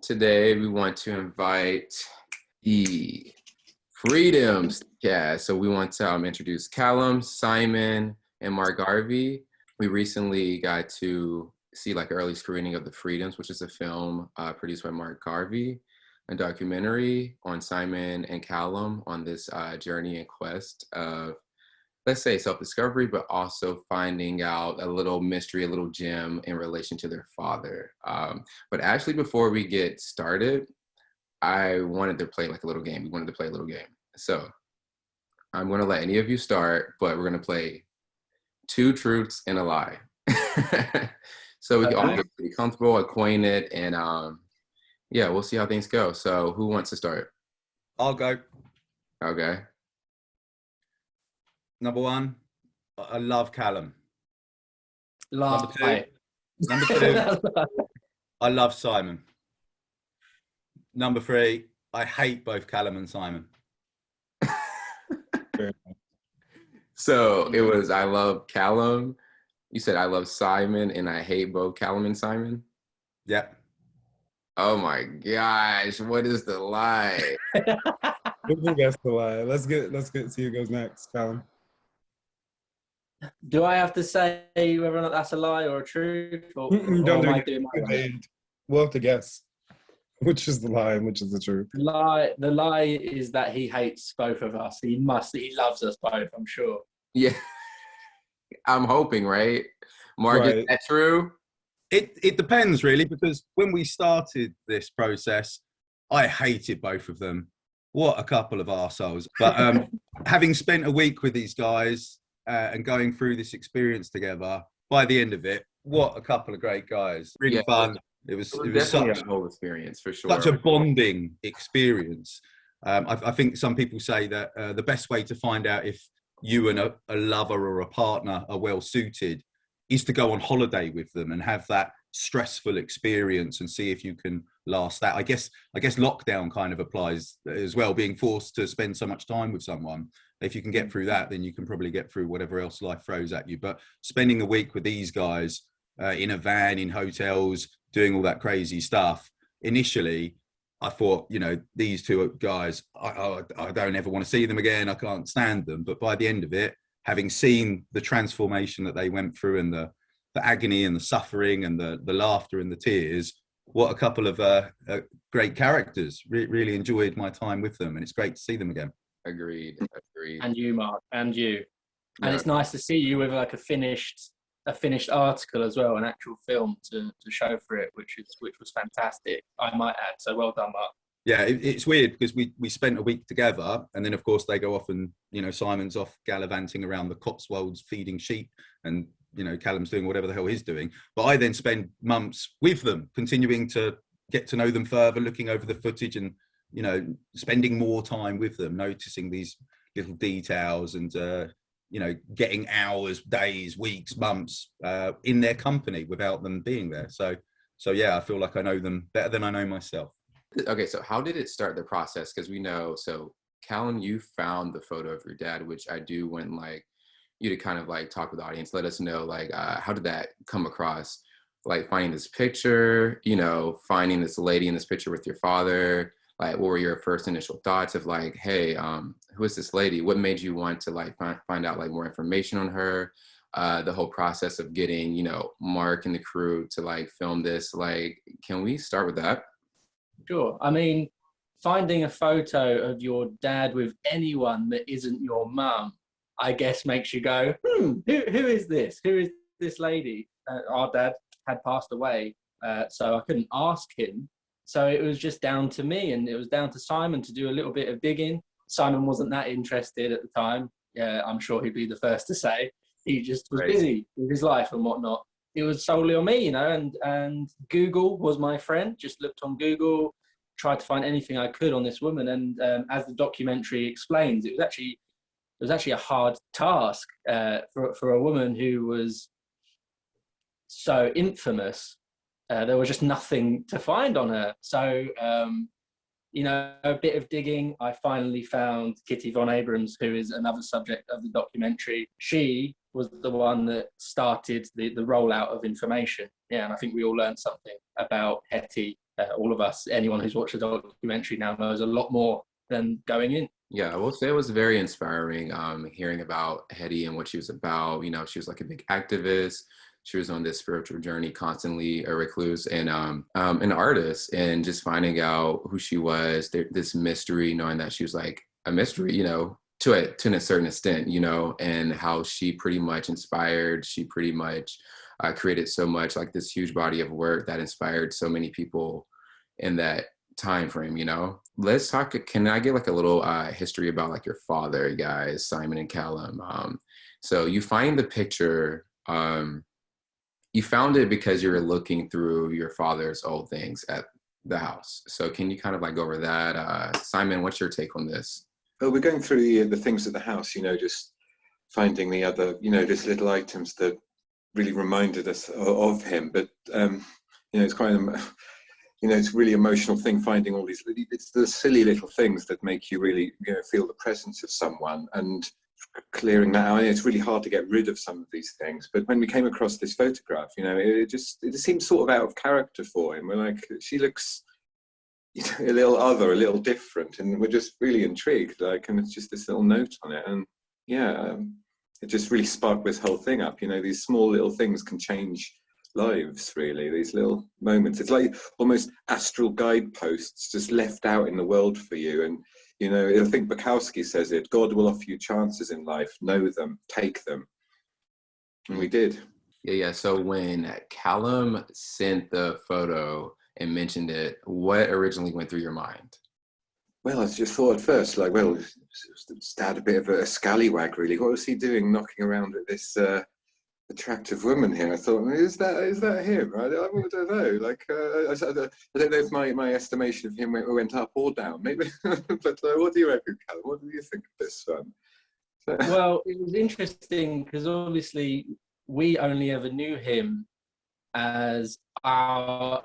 Today we want to invite the Freedoms cast. So we want to introduce Callum, Simon, and Mark Garvey. We recently got to see like an early screening of The Freedoms, which is a film produced by Mark Garvey, a documentary on Simon and Callum on this journey and quest of, let's say, self-discovery, but also finding out a little mystery, a little gem in relation to their father. But actually, before we get started, I wanted to play like a little game. We wanted to play a little game. So I'm going to let any of you start, but we're going to play two truths and a lie. So we can all get pretty comfortable, acquainted, and yeah, we'll see how things go. So who wants to start? I'll go. Okay. Number one, I love Callum. Lie. Number two, I love Simon. Number three, I hate both Callum and Simon. So it was, I love Callum. You said I love Simon and I hate both Callum and Simon? Yeah. Oh my gosh, what is the lie? Who gets the lie? Let's get see who goes next, Callum. Do I have to say whether or not that's a lie or a truth? Or Don't am do I it. doing my way? We'll have to guess which is the lie and which is the truth. The lie is that he hates both of us. He loves us both, I'm sure. Yeah, I'm hoping, right? Mark, Right. is that true? It depends really, because when we started this process, I hated both of them. What a couple of arseholes. But having spent a week with these guys and going through this experience together, by the end of it, what a couple of great guys. Really fun. It was definitely such a whole experience for sure. such a bonding experience. I think some people say that the best way to find out if you and a lover or a partner are well suited is to go on holiday with them and have that stressful experience and see if you can last that. I guess lockdown kind of applies as well, being forced to spend so much time with someone. If you can get through that, then you can probably get through whatever else life throws at you. But spending a week with these guys in a van, in hotels, doing all that crazy stuff, initially I thought, these two guys, I don't ever want to see them again. I can't stand them. But by the end of it, having seen the transformation that they went through and the agony and the suffering and the laughter and the tears, what a couple of great characters. Really enjoyed my time with them, and it's great to see them again. Agreed. And you, Mark, and you. And Yeah. it's nice to see you with like a finished article as well, an actual film to show for it, which was fantastic, I might add. So well done, Mark. Yeah, it's weird because we spent a week together, and then of course they go off and Simon's off gallivanting around the Cotswolds feeding sheep, and Callum's doing whatever the hell he's doing. But I then spend months with them, continuing to get to know them further, looking over the footage and spending more time with them, noticing these little details and getting hours, days, weeks, months in their company without them being there. So yeah, I feel like I know them better than I know myself. Okay, so how did it start the process? Because we know, so Callum, you found the photo of your dad, which I do want you to kind of talk with the audience, let us know how did that come across? Like finding this picture, finding this lady in this picture with your father, what were your first initial thoughts of hey, who is this lady? What made you want to find out more information on her? The whole process of getting, Mark and the crew to film this, can we start with that? Sure. I mean, finding a photo of your dad with anyone that isn't your mum, I guess makes you go, who is this? Who is this lady? Our dad had passed away, so I couldn't ask him. So it was just down to me, and it was down to Simon to do a little bit of digging. Simon wasn't that interested at the time. Yeah, I'm sure he'd be the first to say. He just was busy with his life and whatnot. It was solely on me, and Google was my friend. Just looked on Google, tried to find anything I could on this woman. And as the documentary explains, it was actually a hard task for a woman who was so infamous. There was just nothing to find on her. So, a bit of digging, I finally found Kitty Von Abrams, who is another subject of the documentary. She was the one that started the rollout of information. Yeah, and I think we all learned something about Hetty all of us, anyone who's watched the documentary now knows a lot more than going in. Yeah, I will say it was very inspiring hearing about Hetty and what she was about. You know, she was like a big activist. She was on this spiritual journey, constantly a recluse and an artist, and just finding out who she was, this mystery, knowing that she was like a mystery, you know, to a certain extent, you know, and how she pretty much inspired, she pretty much created so much, like this huge body of work that inspired so many people in that time frame, you know. Let's talk, can I get like a little history about like your father, guys, Simon and Callum? So you find the picture, you found it because you were looking through your father's old things at the house. So can you kind of like go over that? Simon, what's your take on this? Well, we're going through the things at the house, you know, just finding the other, you know, just little items that really reminded us of him. But, you know, it's quite, you know, it's a really emotional thing, finding all these, it's the silly little things that make you really, you know, feel the presence of someone, and clearing that out. It's really hard to get rid of some of these things. But when we came across this photograph, you know, it seemed sort of out of character for him. We're like, she looks, you know, a little other, a little different, and we're just really intrigued. Like, and it's just this little note on it, and yeah, it just really sparked this whole thing up. You know, these small little things can change lives, really. These little moments. It's like almost astral guideposts just left out in the world for you. And you know, I think Bukowski says it: God will offer you chances in life. Know them, take them, and we did. Yeah. So when Callum sent the photo and mentioned it, what originally went through your mind? Well, I just thought at first, like, well, Dad, a bit of a scallywag, really. What was he doing knocking around at this attractive woman here? I thought, is that him? I don't know. Like, I don't know if my estimation of him went up or down. Maybe, but what do you reckon, Callum? What do you think of this one? Well, it was interesting because obviously we only ever knew him as our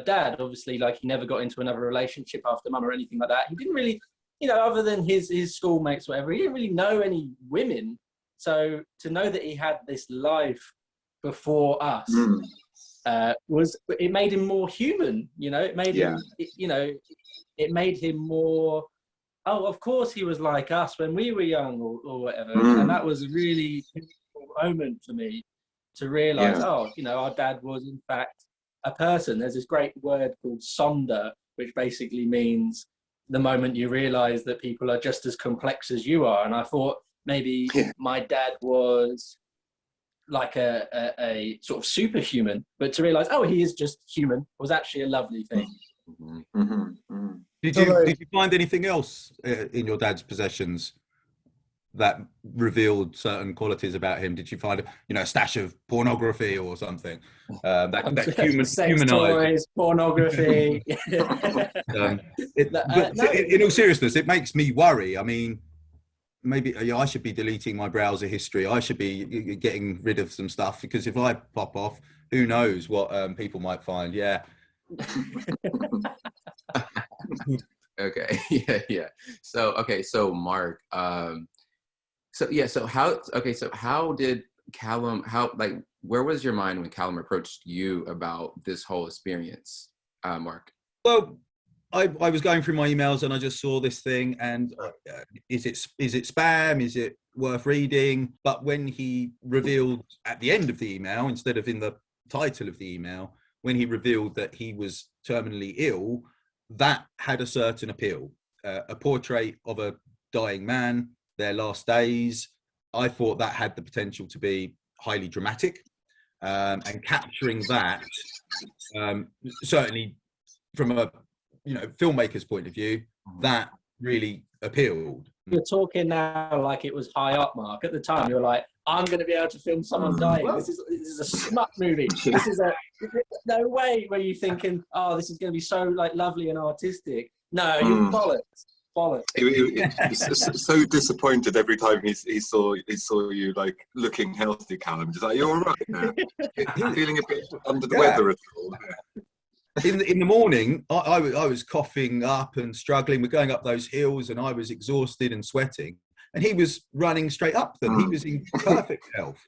dad. Obviously, like, he never got into another relationship after Mum or anything like that. He didn't really, you know, other than his schoolmates, whatever, he didn't really know any women. So to know that he had this life before us it made him more human. You know, it made him, you know, it made him more. Oh, of course he was like us when we were young, or whatever. And that was a really pivotal moment for me to realise, oh, you know, our dad was in fact a person. There's this great word called sonder, which basically means the moment you realise that people are just as complex as you are. And I thought maybe my dad was like a sort of superhuman, but to realise, oh, he is just human, was actually a lovely thing. Did you find anything else in your dad's possessions that revealed certain qualities about him? Did you find, you know, a stash of pornography or something that sex toys, pornography? In all seriousness, it makes me worry. I mean, maybe I should be deleting my browser history. I should be getting rid of some stuff, because if I pop off, who knows what people might find. Yeah. Okay. Yeah. So Mark, so how did Callum, where was your mind when Callum approached you about this whole experience, Mark? Well, I was going through my emails and I just saw this thing, and is it spam? Is it worth reading? But when he revealed at the end of the email, instead of in the title of the email, when he revealed that he was terminally ill, that had a certain appeal. A portrait of a dying man, their last days. I thought that had the potential to be highly dramatic, and capturing that, certainly from a filmmaker's point of view, that really appealed. You're talking now like it was high up, Mark. At the time, you were like, I'm going to be able to film someone dying. This is a smut movie. This is no way were you thinking, oh, this is going to be so like lovely and artistic. No, you bollocks. He was so disappointed every time he saw you like looking healthy, Callum. Just like, you're all right now. Feeling a bit under the weather at all. In the morning, I was coughing up and struggling. We're going up those hills, and I was exhausted and sweating. And he was running straight up them. He was in perfect health.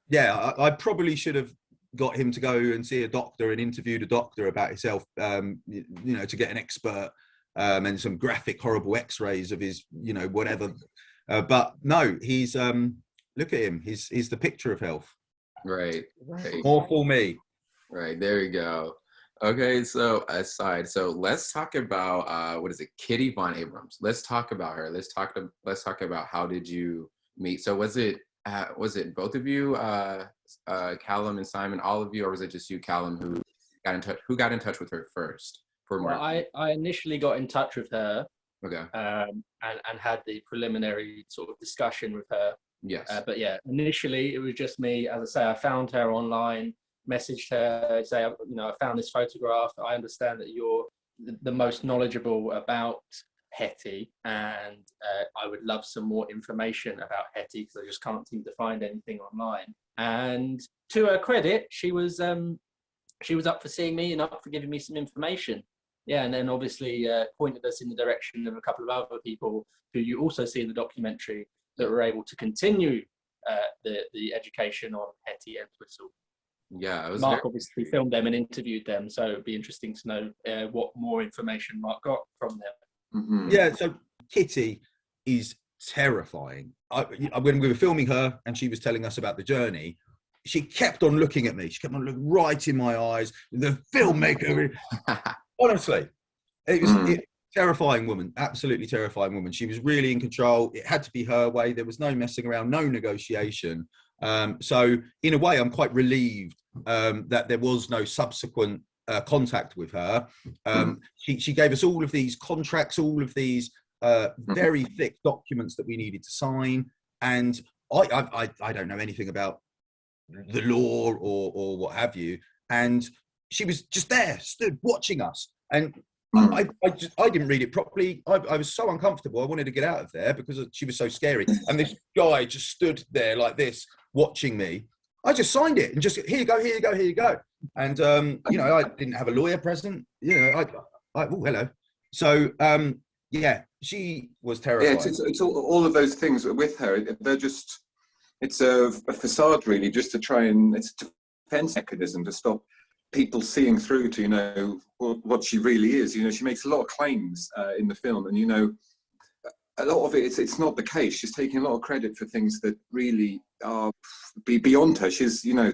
Yeah, I probably should have got him to go and see a doctor and interviewed a doctor about himself, you know, to get an expert and some graphic, horrible X-rays of his, you know, whatever. But no, he's look at him. He's the picture of health. Right. More for me. Right, there you go. Okay, so aside, so let's talk about what is it, Kitty Von Abrams. Let's talk about her. Let's talk about how did you meet? So was it both of you, Callum and Simon, all of you, or was it just you, Callum, who got in touch with her first? Well, I initially got in touch with her. Okay. And had the preliminary sort of discussion with her. Yes. But yeah, initially it was just me. As I say, I found her online, messaged her, say, you know, I found this photograph. I understand that you're the most knowledgeable about Hetty, and I would love some more information about Hetty because I just can't seem to find anything online. And to her credit, she was up for seeing me and up for giving me some information. Yeah, and then obviously pointed us in the direction of a couple of other people who you also see in the documentary that were able to continue the education on Hetty and Twistle. Yeah, Mark obviously filmed them and interviewed them, so it'd be interesting to know what more information Mark got from them. Mm-hmm. Yeah, so Kitty is terrifying. When we were filming her and she was telling us about the journey, she kept on looking at me. She kept on looking right in my eyes. The filmmaker, honestly, it was terrifying woman, absolutely terrifying woman. She was really in control. It had to be her way. There was no messing around, no negotiation. So in a way, I'm quite relieved that there was no subsequent contact with her. She gave us all of these contracts, all of these very thick documents that we needed to sign. And I don't know anything about the law or what have you. And she was just there, stood watching us. And I didn't read it properly. I was so uncomfortable. I wanted to get out of there because she was so scary. And this guy just stood there like this, watching me. I just signed it and just, here you go, here you go, here you go. And, you know, I didn't have a lawyer present. You know, oh, hello. So, yeah, she was terrifying. Yeah, it's all of those things with her. They're just, it's a facade really, just to try and, it's a defense mechanism to stop people seeing through to, you know, what she really is. You know, she makes a lot of claims in the film, and, you know, a lot of it, it's not the case. She's taking a lot of credit for things that really are beyond her. She's, you know,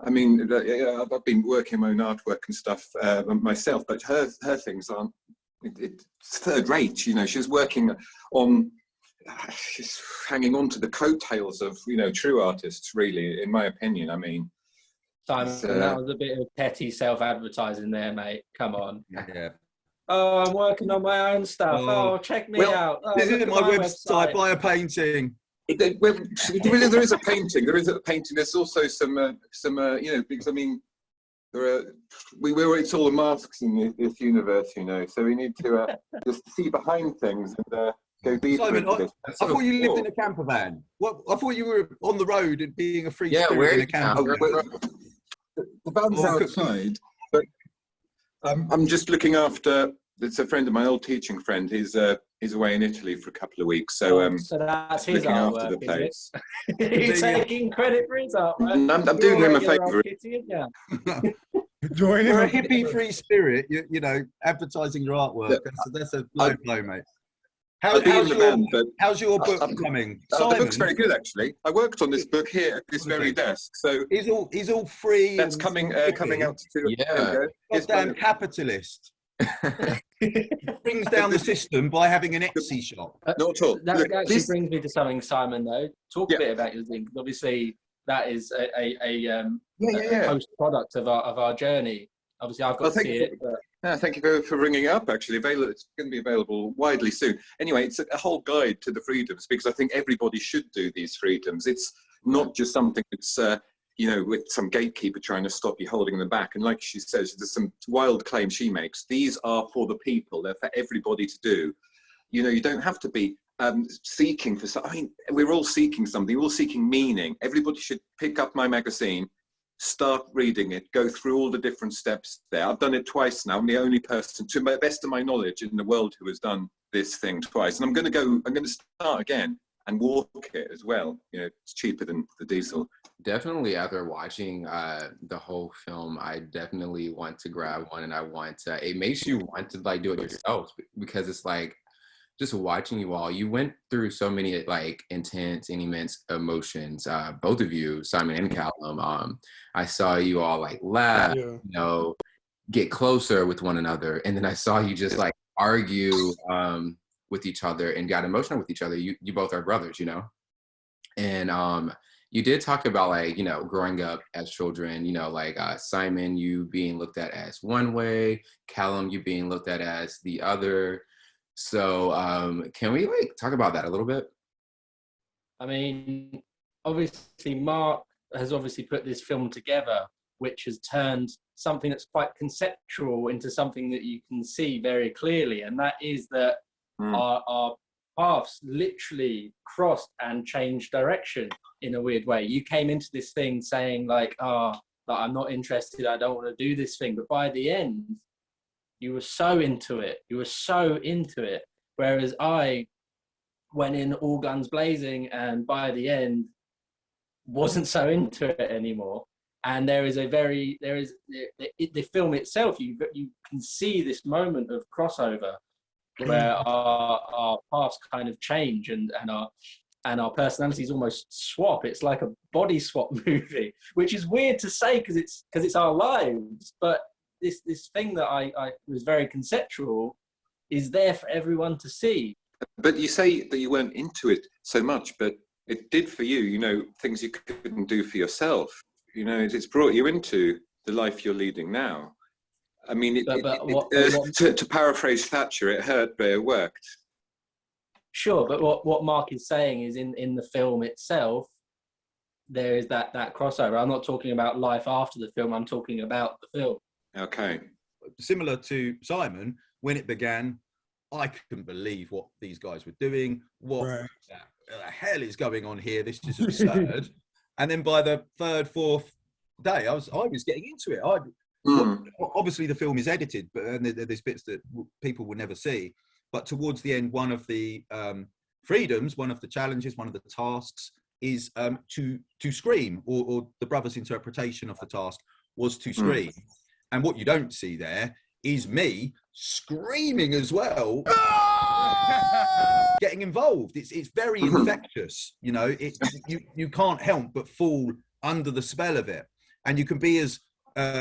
I mean, I've been working my own artwork and stuff myself, but her things aren't, it's third rate. You know, she's working on, she's hanging on to the coattails of, you know, true artists, really, in my opinion. I mean, Simon, that was a bit of petty self-advertising there, mate. Come on. Yeah. Oh, I'm working on my own stuff. Oh, check me out. Oh, this is my website. Buy a painting. There is a painting. There is a painting. There's also some you know, because I mean, it's all the masks in this universe, you know. So we need to just see behind things and go deeper. Simon, into this. I thought you lived in a camper van. What? I thought you were on the road and being a free spirit in a camper van. The van's outside, but I'm just looking after. It's a friend of my old teaching friend. He's away in Italy for a couple of weeks, so so that's his looking after artwork, the place. He's taking credit for his artwork. I'm doing him a favour. Join You're a him. hippie free spirit. You know, advertising your artwork. That's a low blow, mate. How's your book coming? The book's very good, actually. I worked on this book here at this very desk, so he's all free. That's coming out to Goddamn capitalist. Brings down the system by having an Etsy shop. Not at all. That actually brings me to something, Simon. Though, talk a bit about your thing, because obviously that is a post product of our journey. Obviously, I've got to see it. Thank you for ringing it up, actually. It's going to be available widely soon. Anyway, it's a whole guide to the freedoms, because I think everybody should do these freedoms. It's not just something that's, you know, with some gatekeeper trying to stop you holding them back. And like she says, there's some wild claims she makes. These are for the people. They're for everybody to do. You know, you don't have to be seeking for something. I mean, we're all seeking something. We're all seeking meaning. Everybody should pick up my magazine, start reading it, go through all the different steps there. I've done it twice now. I'm the only person, to the best of my knowledge, in the world who has done this thing twice. And I'm going to start again. and walk it as well. You know, it's cheaper than the diesel. Definitely, after watching the whole film, I definitely want to grab one, and I want to. It makes you want to like do it yourself, because it's like just watching you all. You went through so many like intense and immense emotions. Both of you, Simon and Callum. I saw you all like laugh, you know, get closer with one another, and then I saw you just like argue with each other and got emotional with each other. You both are brothers, you know, and you did talk about like, you know, growing up as children, you know, like Simon, you being looked at as one way, Callum, you being looked at as the other. So can we like talk about that a little bit? I mean, obviously Mark has obviously put this film together, which has turned something that's quite conceptual into something that you can see very clearly. And that is that our paths literally crossed and changed direction in a weird way. You came into this thing saying like, I'm not interested, I don't want to do this thing. But by the end, you were so into it. You were so into it. Whereas I went in all guns blazing, and by the end, wasn't so into it anymore. And the film itself, you can see this moment of crossover where our paths kind of change and our personalities almost swap. It's like a body swap movie, which is weird to say because it's our lives. But this thing that I was very conceptual is there for everyone to see. But you say that you weren't into it so much, but it did for you, you know, things you couldn't do for yourself. You know, it's brought you into the life you're leading now. I mean, to paraphrase Thatcher, it hurt, but it worked. Sure, but what Mark is saying is in the film itself, there is that crossover. I'm not talking about life after the film, I'm talking about the film. Okay. Similar to Simon, when it began, I couldn't believe what these guys were doing. What the hell is going on here? This is absurd. And then by the third, fourth day, I was getting into it. Obviously, the film is edited, but there's bits that people will never see. But towards the end, one of the freedoms, one of the challenges, one of the tasks is to scream, or the brothers' interpretation of the task was to scream. And what you don't see there is me screaming as well, getting involved. It's very infectious, you know. You can't help but fall under the spell of it, and you can be as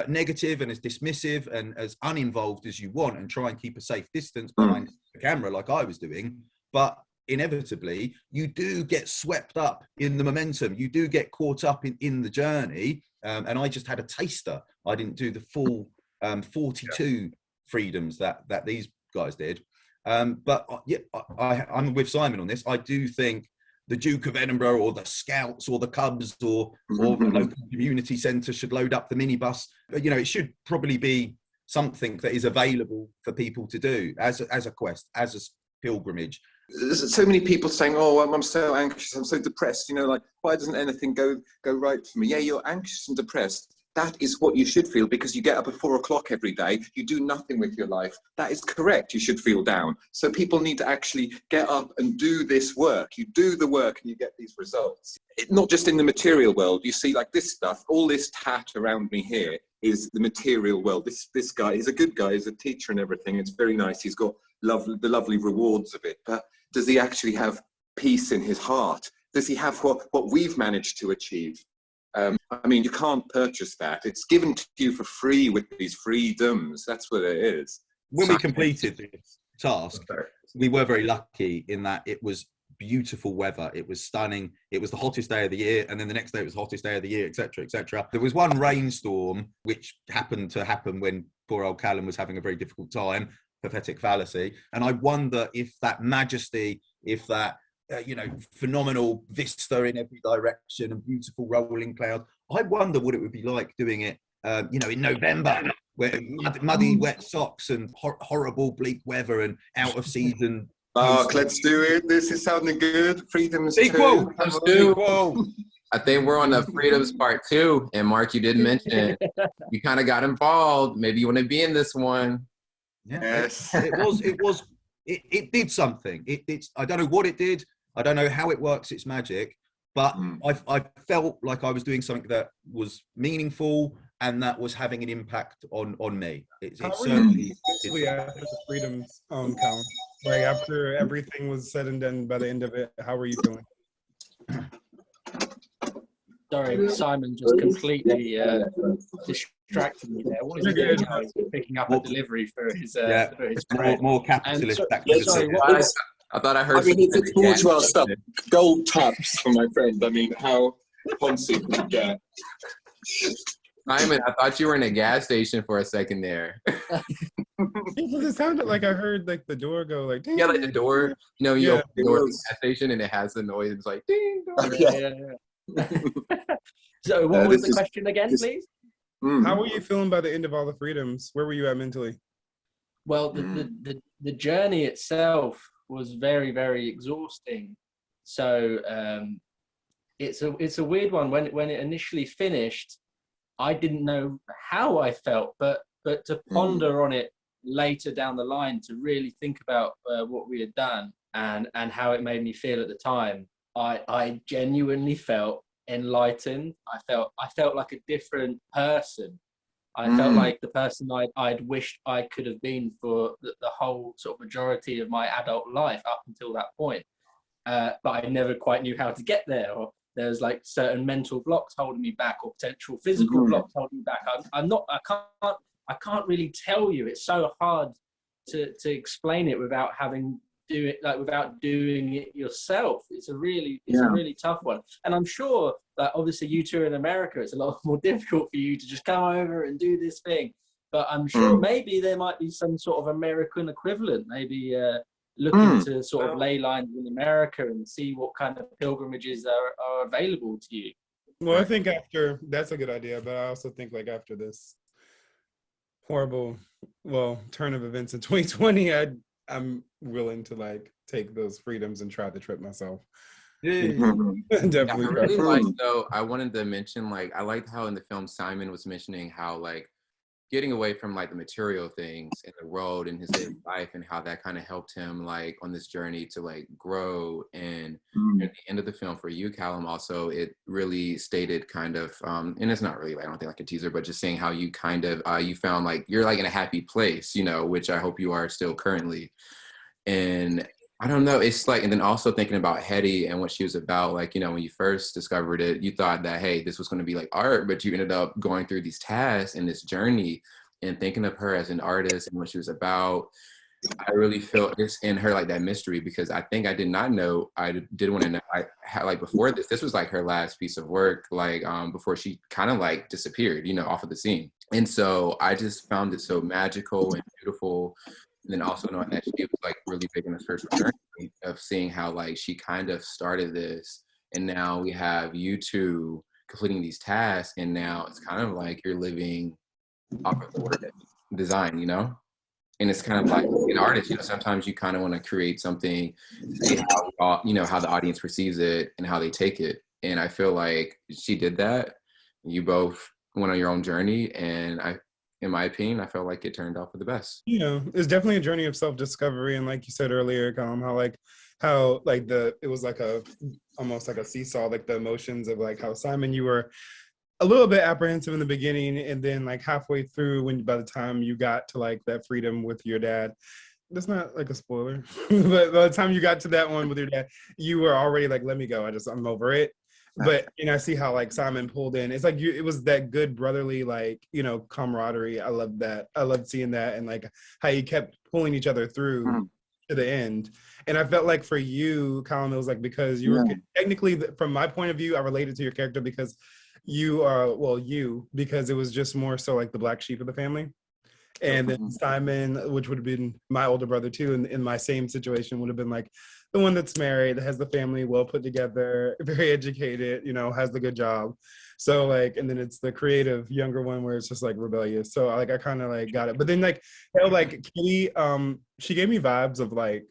negative and as dismissive and as uninvolved as you want, and try and keep a safe distance behind the camera, like I was doing. But inevitably, you do get swept up in the momentum. You do get caught up in the journey. And I just had a taster. I didn't do the full 42 freedoms that these guys did. But I'm with Simon on this. I do think the Duke of Edinburgh or the Scouts or the Cubs or the local community centre should load up the minibus. You know, it should probably be something that is available for people to do as a quest, as a pilgrimage. There's so many people saying, "Oh, I'm so anxious, I'm so depressed." You know, like, why doesn't anything go right for me? Yeah, you're anxious and depressed. That is what you should feel, because you get up at 4 o'clock every day. You do nothing with your life. That is correct. You should feel down. So people need to actually get up and do this work. You do the work and you get these results. Not just in the material world. You see, like this stuff, all this tat around me here is the material world. This guy is a good guy. He's a teacher and everything. It's very nice. He's got the lovely rewards of it. But does he actually have peace in his heart? Does he have what we've managed to achieve? I mean, you can't purchase that. It's given to you for free with these freedoms. That's what it is. When we completed this task, we were very lucky in that it was beautiful weather. It was stunning. It was the hottest day of the year. And then the next day it was the hottest day of the year, etc., etc. There was one rainstorm, which happened to happen when poor old Callum was having a very difficult time. Pathetic fallacy. And I wonder if that majesty, if that phenomenal vista in every direction and beautiful rolling clouds, I wonder what it would be like doing it, in November, where muddy, wet socks and horrible, bleak weather and out of season. Mark, let's do it. This is sounding good. Freedom's sequel. I think we're on the Freedoms Part 2. And Mark, you did mention you kind of got involved. Maybe you want to be in this one. Yeah, yes. It did something. I don't know what it did. I don't know how it works its magic, but I felt like I was doing something that was meaningful and that was having an impact on me. It certainly Especially after the freedoms, Callum. Like after everything was said and done by the end of it, how were you feeling? Sorry, Simon just completely distracted me there. What is he doing now? He's picking up a delivery for his friend. more capitalist activity. Sorry, I thought I heard. I mean, it's bourgeois stuff. Gold taps for my friend. I mean, how fancy can you get? Simon, I thought you were in a gas station for a second there. It sounded like I heard like the door go like ding. Yeah, like the door. You know, you Yeah, open the door of the gas station and it has the noise. It's like ding dong. Yeah. So what was the question again, please? How were you feeling by the end of all the freedoms? Where were you at mentally? Well, the journey itself was very, very exhausting. So it's a weird one. When it initially finished, I didn't know how I felt, but to ponder on it later down the line, to really think about what we had done and how it made me feel at the time, I genuinely felt enlightened. I felt like a different person. I felt like the person I'd wished I could have been for the whole sort of majority of my adult life up until that point. But I never quite knew how to get there, or there's like certain mental blocks holding me back, or potential physical blocks holding me back. I can't really tell you. It's so hard to explain it without without doing it yourself. It's a really tough one. And I'm sure that obviously you two in America, it's a lot more difficult for you to just come over and do this thing. But I'm sure maybe there might be some sort of American equivalent, maybe looking to sort of lay lines in America and see what kind of pilgrimages are available to you. Well, I think that's a good idea, but I also think like after this horrible, turn of events in 2020, I'm willing to like take those freedoms and try the trip myself. Definitely. I really liked, though, I wanted to mention, like, I liked how in the film Simon was mentioning how like getting away from like the material things in the world and his daily life, and how that kind of helped him like on this journey to like grow. And at the end of the film for you, Callum, also it really stated kind of and it's not really, I don't think like a teaser, but just saying how you kind of you found like you're like in a happy place, you know, which I hope you are still currently. And I don't know, it's like, and then also thinking about Hetty and what she was about, like, you know, when you first discovered it, you thought that, hey, this was going to be like art, but you ended up going through these tasks and this journey and thinking of her as an artist and what she was about. I really feel it's in her, like that mystery, because I think I did not know, I did want to know, I had like before this was like her last piece of work, like before she kind of like disappeared, you know, off of the scene. And so I just found it so magical and beautiful. And then also knowing that she was like really big in the spiritual journey of seeing how like she kind of started this, and now we have you two completing these tasks, and now it's kind of like you're living off of the work that you design, you know? And it's kind of like an artist, you know, sometimes you kind of want to create something, see how, you know, how the audience perceives it and how they take it. And I feel like she did that. You both went on your own journey, and in my opinion, I felt like it turned out for the best. You know, it's definitely a journey of self-discovery, and like you said earlier, Callum, how it was like almost like a seesaw, like the emotions of like how Simon, you were a little bit apprehensive in the beginning, and then like halfway through, by the time you got to like that freedom with your dad, that's not like a spoiler, but by the time you got to that one with your dad, you were already like, let me go, I'm over it. But I see how like Simon pulled in. It's like it was that good brotherly, like, you know, camaraderie. I love that. I loved seeing that, and like how you kept pulling each other through to the end. And I felt like for you, Callum, it was like because you were technically, from my point of view, I related to your character because you are because it was just more so like the black sheep of the family. And then Simon, which would have been my older brother too, in my same situation, would have been like the one that's married, has the family well put together, very educated, you know, has the good job. So like, and then it's the creative younger one where it's just like rebellious. So like I kind of like got it. But then like Kitty, she gave me vibes of like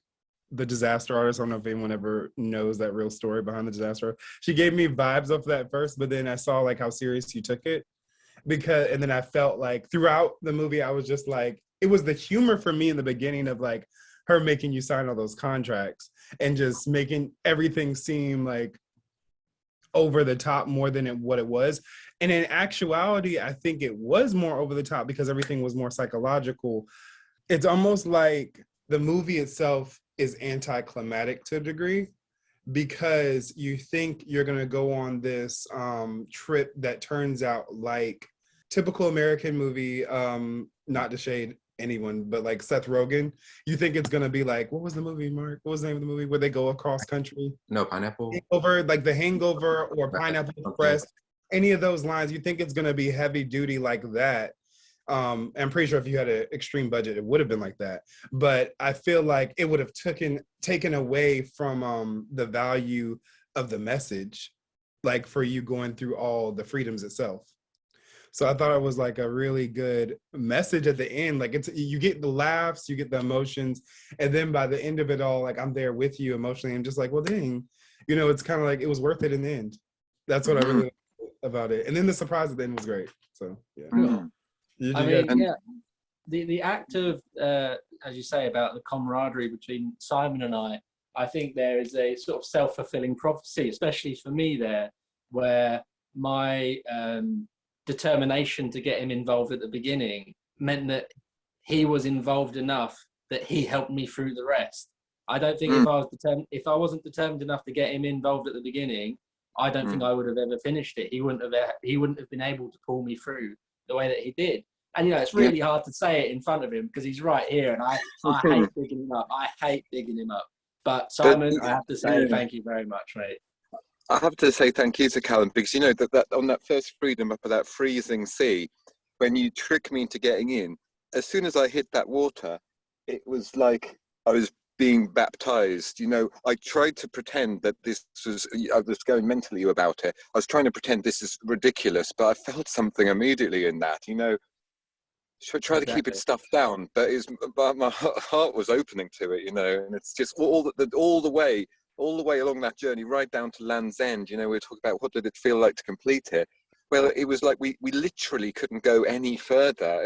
the disaster artist. I don't know if anyone ever knows that real story behind the disaster. She gave me vibes of that first, but then I saw like how serious you took it. And then I felt like throughout the movie, I was just like, it was the humor for me in the beginning of like her making you sign all those contracts and just making everything seem like over the top more than what it was. And in actuality, I think it was more over the top because everything was more psychological. It's almost like the movie itself is anticlimactic to a degree, because you think you're going to go on this trip that turns out like typical American movie, not to shade anyone, but like Seth Rogen. You think it's going to be like, what was the movie, Mark? What was the name of the movie where they go across country? No, Pineapple. Hangover, like The Hangover or Pineapple Express, any of those lines, you think it's going to be heavy duty like that. I'm pretty sure if you had an extreme budget, it would have been like that. But I feel like it would have taken away from the value of the message, like for you going through all the freedoms itself. So I thought it was like a really good message at the end. Like you get the laughs, you get the emotions, and then by the end of it all, like I'm there with you emotionally. I'm just like, well, dang, it's kind of like it was worth it in the end. That's what I really liked about it. And then the surprise at the end was great. So yeah. Cool. The act of, as you say, about the camaraderie between Simon and I think there is a sort of self-fulfilling prophecy, especially for me there, where my determination to get him involved at the beginning meant that he was involved enough that he helped me through the rest. I don't think if I wasn't determined enough to get him involved at the beginning, I don't think I would have ever finished it. He wouldn't have been able to pull me through the way that he did. And it's really hard to say it in front of him because he's right here, and I hate bigging him up. I hate bigging him up. But Simon, I have to say thank you very much, mate. I have to say thank you to Callum, because that on that first freedom up of that freezing sea, when you trick me into getting in, as soon as I hit that water, it was like I was being baptized. I tried to pretend that I was going mentally about it. I was trying to pretend this is ridiculous, but I felt something immediately in that, try to keep it stuffed down, but my heart was opening to it, and it's just all the way along that journey, right down to Land's End. We were talking about what did it feel like to complete it. Well, it was like we literally couldn't go any further,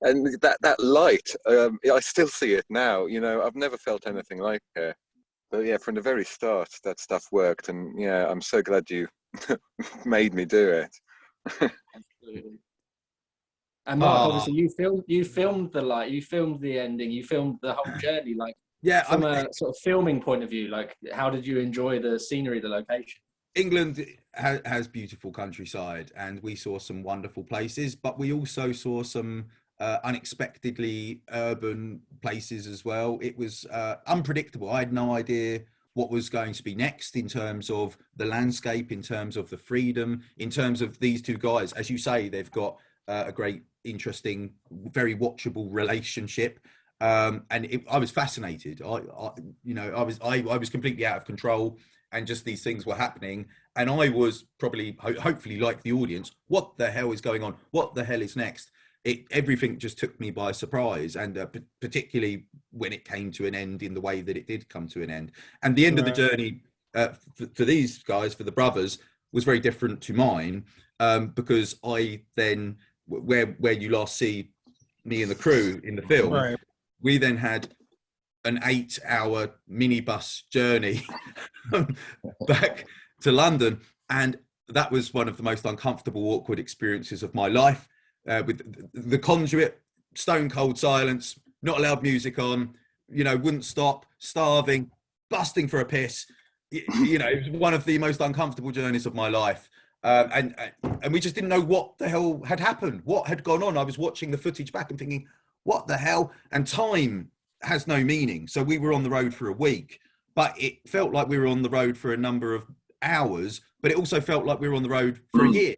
and that light, I still see it now. I've never felt anything like it. But yeah, from the very start, that stuff worked, and yeah, I'm so glad you made me do it. Absolutely. And Mark, obviously, you filmed the light, you filmed the ending, you filmed the whole journey. Like, from a sort of filming point of view, like, how did you enjoy the scenery, the location? England has beautiful countryside, and we saw some wonderful places, but we also saw some unexpectedly urban places as well. It was unpredictable. I had no idea what was going to be next in terms of the landscape, in terms of the freedom, in terms of these two guys. As you say, they've got a great, interesting, very watchable relationship. And I was fascinated. I was completely out of control, and just these things were happening. And I was probably, hopefully, like the audience, what the hell is going on? What the hell is next? Everything just took me by surprise, and particularly when it came to an end in the way that it did come to an end. And the end of the journey for these guys, for the brothers, was very different to mine, because I then, where you last see me and the crew in the film, we then had an 8-hour minibus journey back to London, and that was one of the most uncomfortable, awkward experiences of my life. With the conduit, stone cold silence, not allowed music on, wouldn't stop, starving, busting for a piss. It was one of the most uncomfortable journeys of my life. And we just didn't know what the hell had happened, what had gone on. I was watching the footage back and thinking, what the hell? And time has no meaning. So we were on the road for a week, but it felt like we were on the road for a number of hours, but it also felt like we were on the road for a year.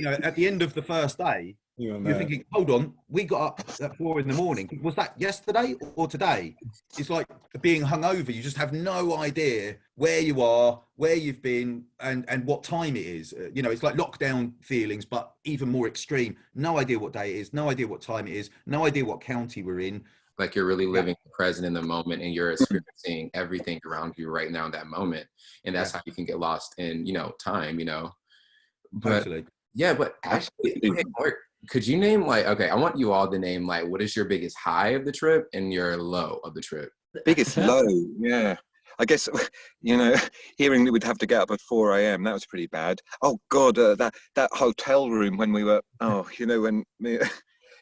At the end of the first day, you're thinking, hold on, we got up at 4 a.m. Was that yesterday or today? It's like being hungover. You just have no idea where you are, where you've been, and what time it is. It's like lockdown feelings, but even more extreme. No idea what day it is, no idea what time it is, no idea what county we're in. Like you're really living present in the moment, and you're experiencing everything around you right now in that moment. And that's how you can get lost in, time, But, totally. Yeah, but actually, could you name like, okay, I want you all to name like, what is your biggest high of the trip and your low of the trip? Biggest low, yeah. I guess, hearing that we'd have to get up at 4 a.m., that was pretty bad. Oh God, that hotel room when we were,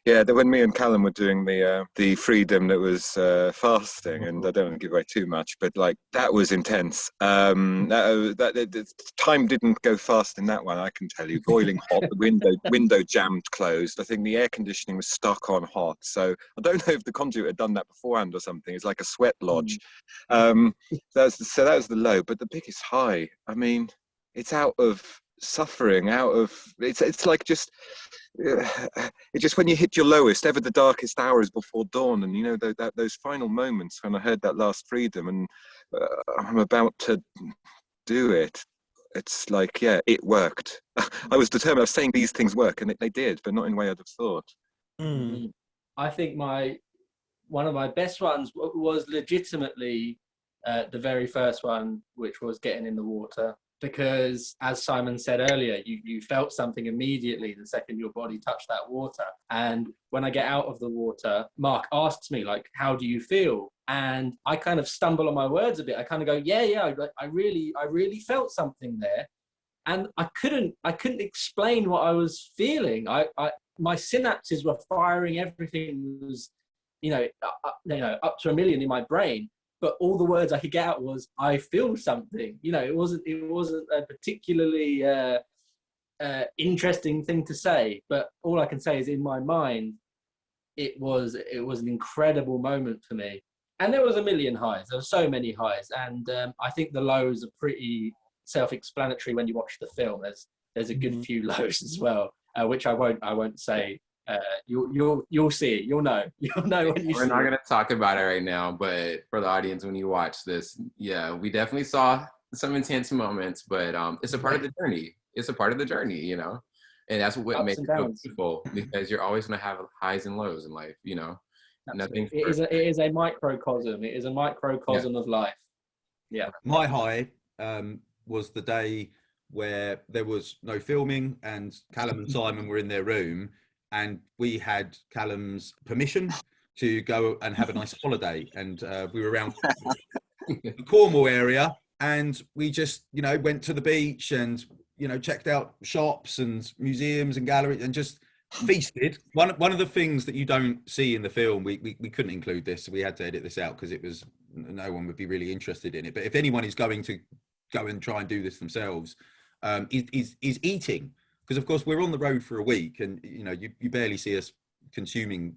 when me and Callum were doing the freedom that was fasting, and I don't want to give away too much, but like that was intense. The time didn't go fast in that one, I can tell you. Boiling hot, the window jammed closed. I think the air conditioning was stuck on hot. So I don't know if the conduit had done that beforehand or something. It's like a sweat lodge. That was the low, but the biggest high. I mean, it's out of suffering, it's like just it's just when you hit your lowest, ever the darkest hours before dawn, and those final moments when I heard that last freedom and I'm about to do it. It's like, yeah, it worked. I was determined. I was saying these things work, and they did, but not in the way I'd have thought. I think one of my best ones was legitimately the very first one, which was getting in the water. Because as Simon said earlier, you felt something immediately the second your body touched that water. And when I get out of the water, Mark asks me, like, how do you feel? And I kind of stumble on my words a bit. I kind of go, yeah, I really felt something there. And I couldn't explain what I was feeling. My synapses were firing, everything was, up to 1,000,000 in my brain. But all the words I could get out was, I feel something. It wasn't a particularly interesting thing to say. But all I can say is, in my mind, it was an incredible moment for me. And there was a million highs. There were so many highs. And I think the lows are pretty self-explanatory when you watch the film. There's a good few lows as well, which I won't say. You'll see it. You'll know when you see it. We're not going to talk about it right now, but for the audience, when you watch this, yeah, we definitely saw some intense moments, but it's a part of the journey. It's a part of the journey, and that's what makes it so beautiful, because you're always going to have highs and lows in life, Nothing. It is a microcosm. It is a microcosm of life. Yeah. My high was the day where there was no filming and Callum and Simon were in their room, and we had Callum's permission to go and have a nice holiday. And we were around the Cornwall area, and we just, went to the beach and, checked out shops and museums and galleries and just feasted. One of the things that you don't see in the film, we couldn't include this, so we had to edit this out because no one would be really interested in it. But if anyone is going to go and try and do this themselves, is eating. Because of course we're on the road for a week, and you barely see us consuming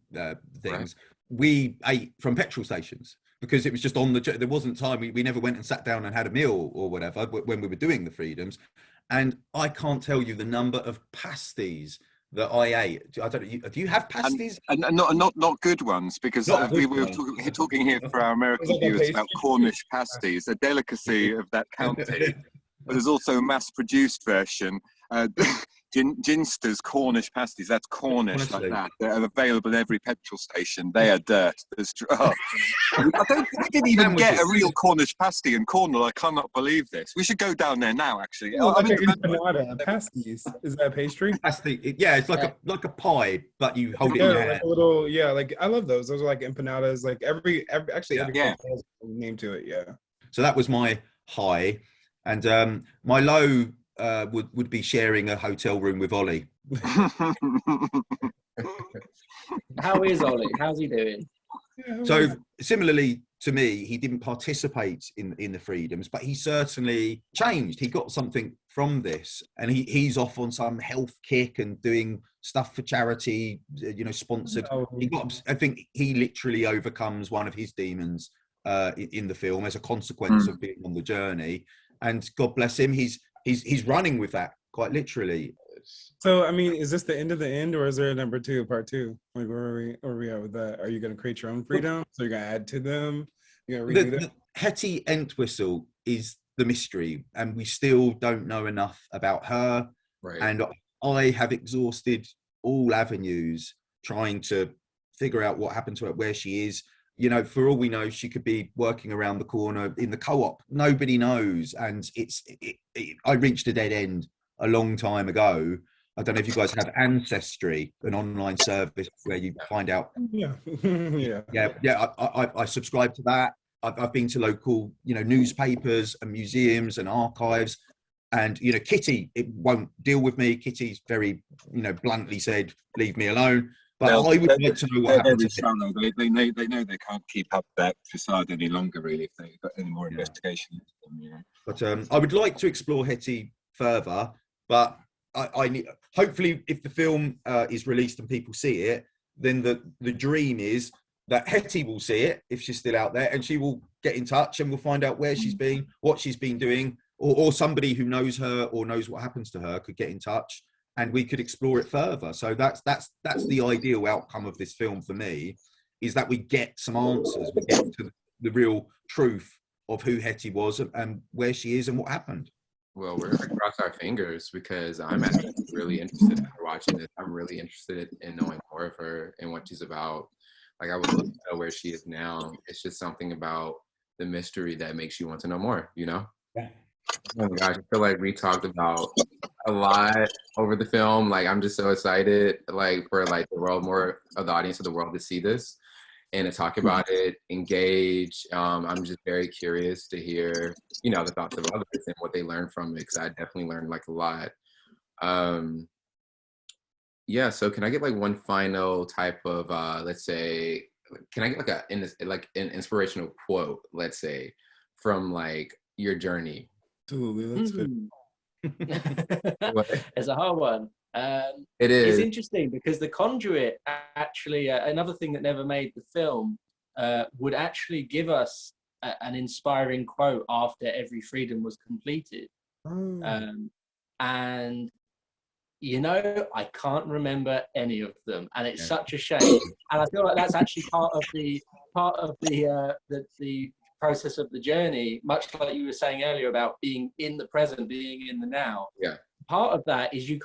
things. Right. We ate from petrol stations because it was just on there wasn't time. We never went and sat down and had a meal or whatever when we were doing the freedoms. And I can't tell you the number of pasties that I ate. I don't know. Do you have pasties? And not good ones, because we were talking here for our American viewers about Cornish pasties, a delicacy of that county. But there's also a mass-produced version. Ginster's Cornish pasties, that's Cornish. Honestly. Like that. They're available at every petrol station. They are dirt. I don't think we didn't even get a real Cornish pasty in Cornwall. I cannot believe this. We should go down there now, actually. Pasties. Is that a pastry? Pasty. Yeah, it's like a pie, but you hold it in your hand. Like a little, like I love those. Those are like empanadas. Like every has a name to it. Yeah. So that was my high, and my low would be sharing a hotel room with Ollie. How is Ollie? How's he doing? So similarly to me, he didn't participate in the freedoms, but he certainly changed. He got something from this, and he's off on some health kick and doing stuff for charity, sponsored. I think he literally overcomes one of his demons in the film as a consequence of being on the journey. And God bless him, he's running with that quite literally. So, I mean, is this the end of the end, or is there a number 2, part 2? Like, where are we at with that? Are you going to create your own freedom? So you're going to add to them? You're going to redo them? The Hetty Entwistle is the mystery, and we still don't know enough about her. Right. And I have exhausted all avenues trying to figure out what happened to her, where she is. For all we know, she could be working around the corner in the co-op. Nobody knows. And I reached a dead end a long time ago. I don't know if you guys have Ancestry, an online service where you find out. Yeah. I subscribe to that. I've been to local, newspapers and museums and archives, and Kitty, it won't deal with me. Kitty's very, bluntly said, leave me alone. But I would like to know what happened to shallow. They know they can't keep up that facade any longer, really, if they've got any more investigation into them. But I would like to explore Hetty further, but I need, hopefully, if the film is released and people see it, then the dream is that Hetty will see it if she's still out there, and she will get in touch, and we'll find out where she's been, what she's been doing, or somebody who knows her or knows what happens to her could get in touch, and we could explore it further. So that's the ideal outcome of this film for me, is that we get some answers, we get to the real truth of who Hetty was and where she is and what happened. Well, we're gonna cross our fingers, because I'm actually really interested in watching this. I'm really interested in knowing more of her and what she's about. Like, I would love to know where she is now. It's just something about the mystery that makes you want to know more, Yeah. Oh my gosh, I feel like we talked about a lot over the film. Like, I'm just so excited, like, for like the world, more of the audience of the world to see this and to talk about it, engage. I'm just very curious to hear, the thoughts of others and what they learned from it, because I definitely learned like a lot. Yeah, so can I get like one final type of, let's say, can I get like an inspirational quote, let's say, from like your journey? Absolutely, that's good. It's a hard one. It is. It's interesting because The Conduit, actually, another thing that never made the film, would actually give us an inspiring quote after every freedom was completed. And I can't remember any of them, and it's such a shame. And I feel like that's actually part of the process of the journey, much like you were saying earlier about being in the present, being in the now. Yeah. Part of that is you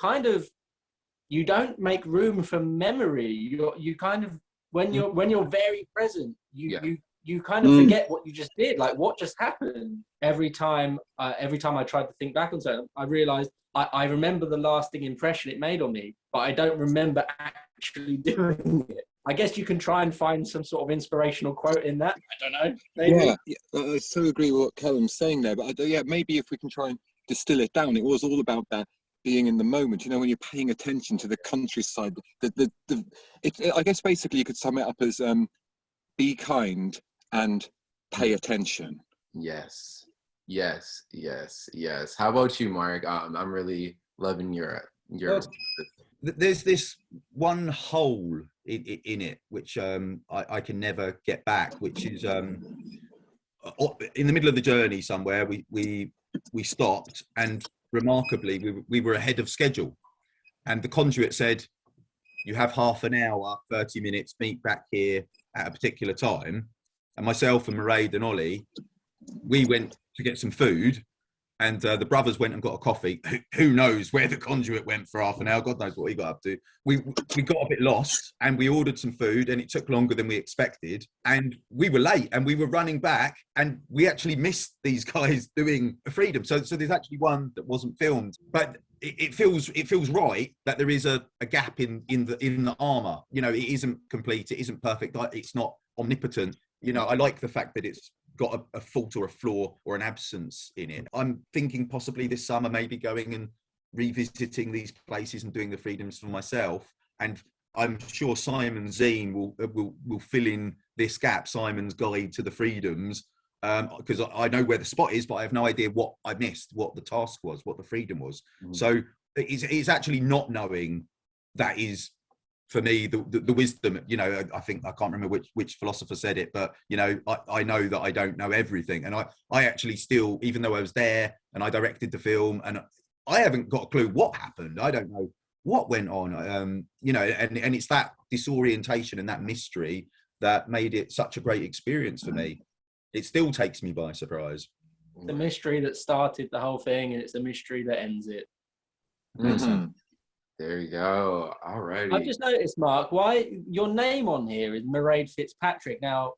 don't make room for memory. You kind of, when you're very present, you kind of forget what you just did, like what just happened. Every time I tried to think back on something, I realized I remember the lasting impression it made on me, but I don't remember actually doing it. I guess you can try and find some sort of inspirational quote in that. I don't know. Maybe. Yeah, I so agree with what Callum's saying there. But maybe if we can try and distill it down, it was all about that being in the moment. When you're paying attention to the countryside. I guess basically you could sum it up as be kind and pay attention. Yes. How about you, Mark? I'm really loving your. There's this one hole in it which I can never get back, which is in the middle of the journey somewhere we stopped, and remarkably we were ahead of schedule, and the conduit said, you have half an hour, 30 minutes, meet back here at a particular time. And myself and Mairead and Ollie, we went to get some food, and the brothers went and got a coffee. Who knows where the conduit went for half an hour? God knows what he got up to. We got a bit lost, and we ordered some food, and it took longer than we expected. And we were late, and we were running back, and we actually missed these guys doing a freedom. So there's actually one that wasn't filmed, but it feels right that there is a gap in the armor. It isn't complete, it isn't perfect, it's not omnipotent. I like the fact that it's got a fault or a flaw or an absence in it. I'm thinking possibly this summer maybe going and revisiting these places and doing the freedoms for myself. And I'm sure Simon Zine will fill in this gap, Simon's guide to the freedoms, because I know where the spot is, but I have no idea what I missed, what the task was, what the freedom was. So it's actually not knowing that is, for me, the wisdom. I think, I can't remember which philosopher said it, but I know that I don't know everything, and I actually still, even though I was there and I directed the film, and I haven't got a clue what happened. I don't know what went on. And it's that disorientation and that mystery that made it such a great experience for me. It still takes me by surprise. The mystery that started the whole thing, and it's the mystery that ends it. There you go. All righty. I've just noticed, Mark, why your name on here is Mairead Fitzpatrick. Now,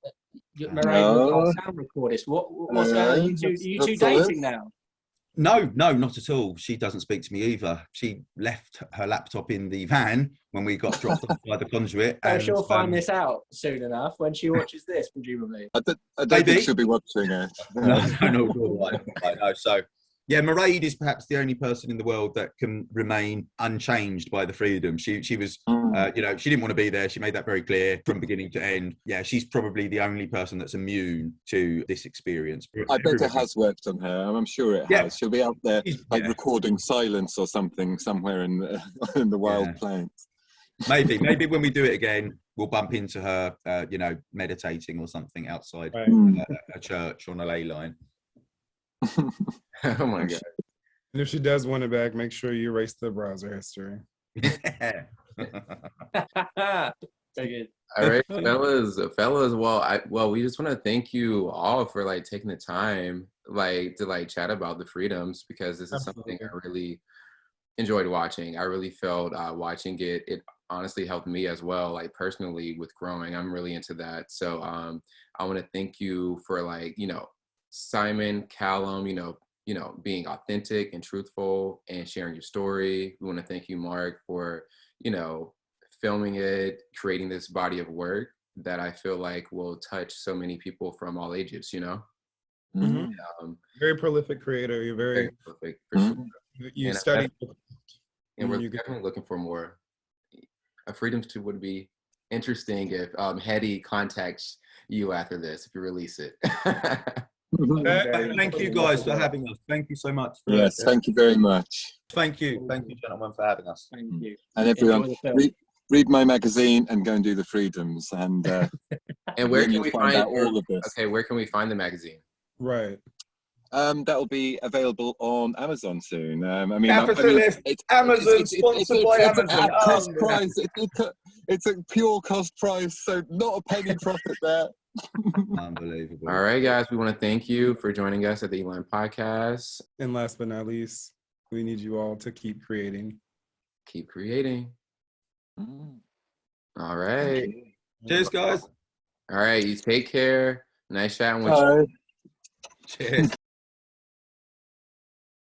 Mairead was our sound recordist. What's going on? Are you two dating now? No, not at all. She doesn't speak to me either. She left her laptop in the van when we got dropped off by the conduit. So And she'll find this out soon enough when she watches this, presumably. I don't Maybe. think she'll be watching it. No. I know. So, yeah, Mairead is perhaps the only person in the world that can remain unchanged by the freedom. She was, you know, she didn't want to be there. She made that very clear from beginning to end. Yeah, she's probably the only person that's immune to this experience. I bet it has worked on her. I'm sure it has. She'll be out there like recording silence or something somewhere in the wild plains. Maybe when we do it again, we'll bump into her, you know, meditating or something outside a church on a ley line. Oh my God. And if she does want it back, make sure you erase the browser history. Very good. All right, fellas. Well, we just want to thank you all for like taking the time, like to like chat about the freedoms, because this is something I really enjoyed watching. I really felt watching it. It honestly helped me as well, like personally with growing. I'm really into that. So I want to thank you for like, you know, Simon, Callum, you know, being authentic and truthful and sharing your story. We want to thank you, Mark, for, you know, filming it, creating this body of work that I feel like will touch so many people from all ages, you know? Very prolific creator. You're very prolific, for sure. You study. And we're definitely looking for more. Freedoms 2 would be interesting if Hetty contacts you after this, if you release it. Thank you guys for having us. Thank you so much. Yes, thank you very much. Thank you, gentlemen, for having us. Thank you. And everyone, read my magazine and go and do the freedoms. And and where can we find out all of this? Okay, where can we find the magazine? Right. That will be available on Amazon soon. I mean, it's Amazon, sponsored by Amazon. Cost price. It's a pure cost price, so not a penny profit there. Unbelievable. All right, guys, we want to thank you for joining us at the ELIME podcast. And last but not least, we need you all to keep creating. Keep creating. All right. Cheers, guys. All right, you take care. Nice chatting with you. Cheers.